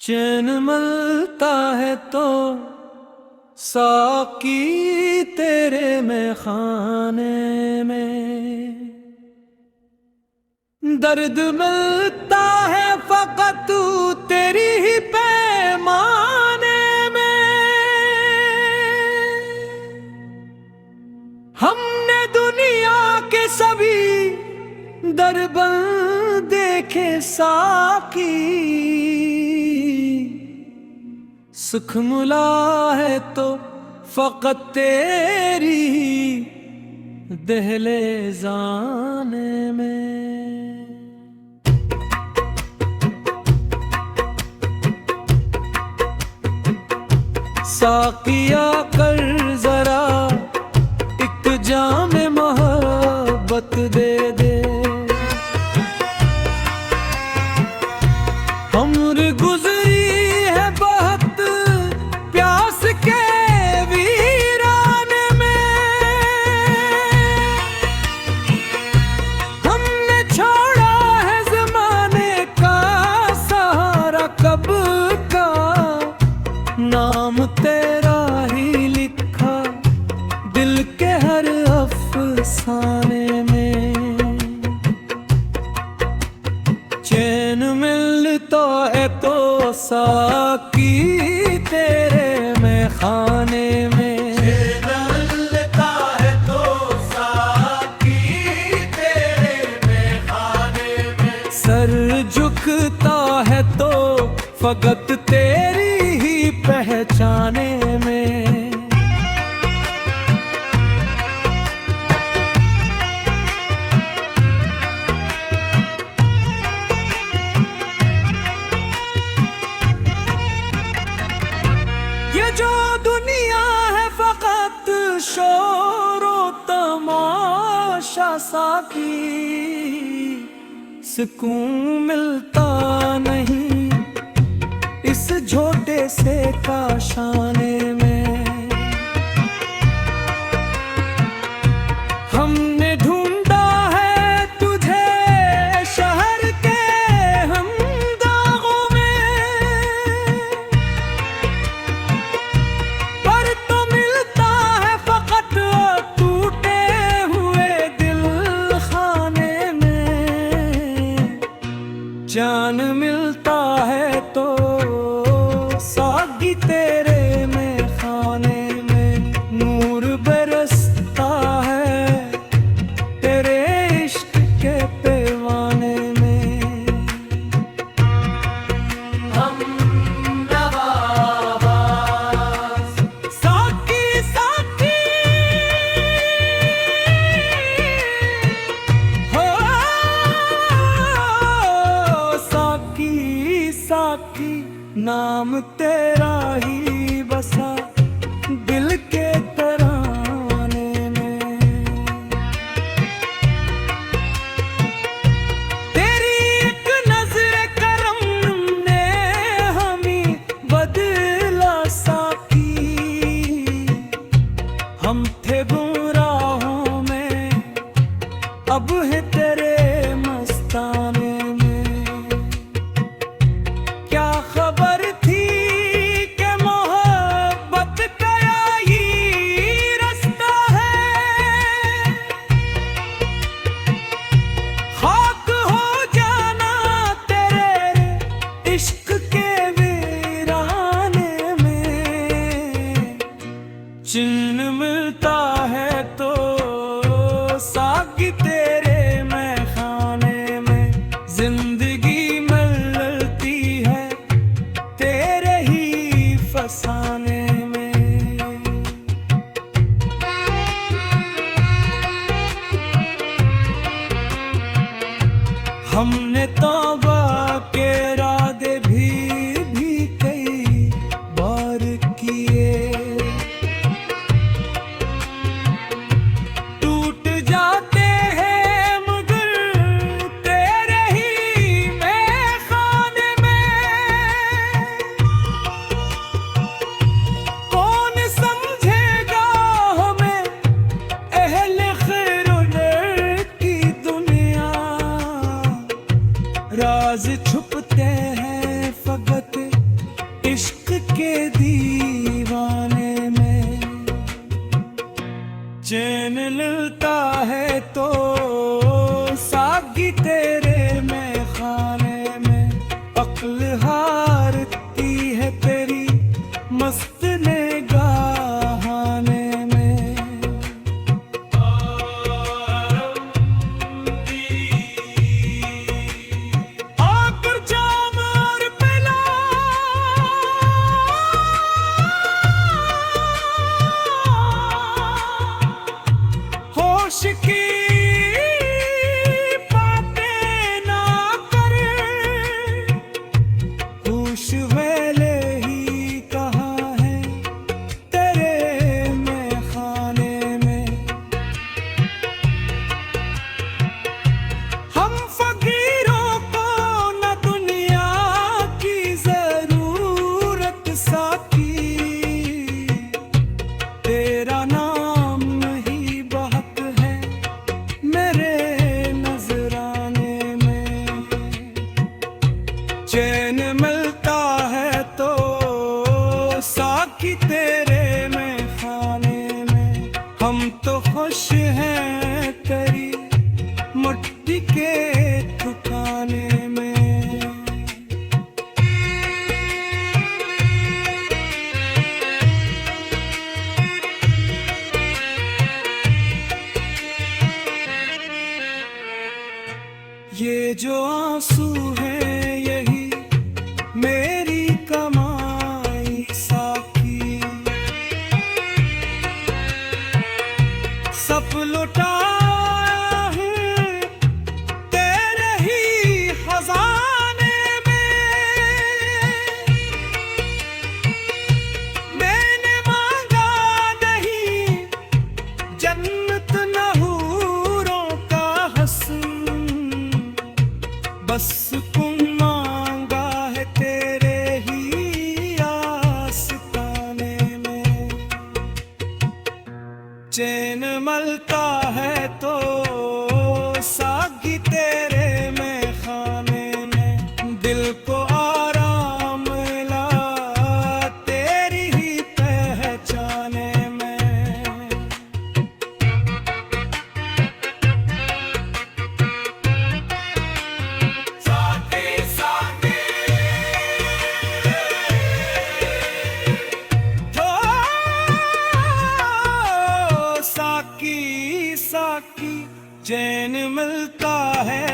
चैन मिलता है तो साकी तेरे में खाने में, दर्द मिलता है फकत तेरी ही पैमाने में। हमने दुनिया के सभी दरबंद देखे साकी, सुख मिला है तो फकत तेरी दहलेज़ाने में। साकिया कर जरा एक जाम मोहब्बत दे दे, उम्र गुजरी है बहुत प्यास के वीराने में। हमने छोड़ा है ज़माने का सहारा कब का, नाम तेरा ही लिखा दिल के हर अफसाने में। चैन मिलता है तो साकी तेरे में खाने में, चैन मिलता है तो साकी तेरे में खाने में। सर झुकता है तो फकत तेरी ही पहचाने में। ये जो दुनिया है फकत शोरो तमाशा साकी, सुकून मिलता नहीं इस झोटे से काशाने में। हमने ढूंढा है तुझे शहर के हम दागों में, पर तो मिलता है फकत टूटे हुए दिल खाने में। जान मिलता है तो सागी तेरे में खाने में, नूर बरसता है तेरे इश्क के पैमाने में। हम नवाबाज साकी साकी हो, साकी साकी नाम तेरा ही बसा दिल के तराने में। तेरी एक नजर करम ने हमें बदला साकी, हम थे गुमराहों में अब है तेरे मस्ताने में। क्या खबर थी कि मोहब्बत का यही रास्ता है, खाक हो जाना तेरे इश्क के वीराने में। चिन्ह मिलता है तो सागी तेरे में खाने में, जिंदगी मिलती है तेरे ही फसाने में। हमने तौबा के इरादे भी कई बार किए, टूट जाते हैं मगर तेरे ही में खाने में। गुजारती है तेरी मस्त निगाहाने में। आकर जाम और पिला होश की बातें ना कर, होश वेले ही कहाँ है तेरे में खाने में। हम फकीरों को न दुनिया की जरूरत साकी, तेरा नाम ही बहुत है मेरे नजराने में। चैन मिलता है तो साकी तेरे में खाने में। हम तो खुश हैं तेरी मुट्ठी के ठिकाने में। ये जो आंसू है यही मेरी कमाई साकी, सब लुटाया हूँ तेरे ही खजाने में। मैंने मांगा नहीं जन्नत न हूरों का हस्न, बस तुम मांगा है तेरे ही आस्ताने में। चैन मलता है तो सागी तेरे में खाने में। दिल को आराम मिला तेरी ही पहचाने में। साथी साथी ओ साकी साकी चैन मिलता है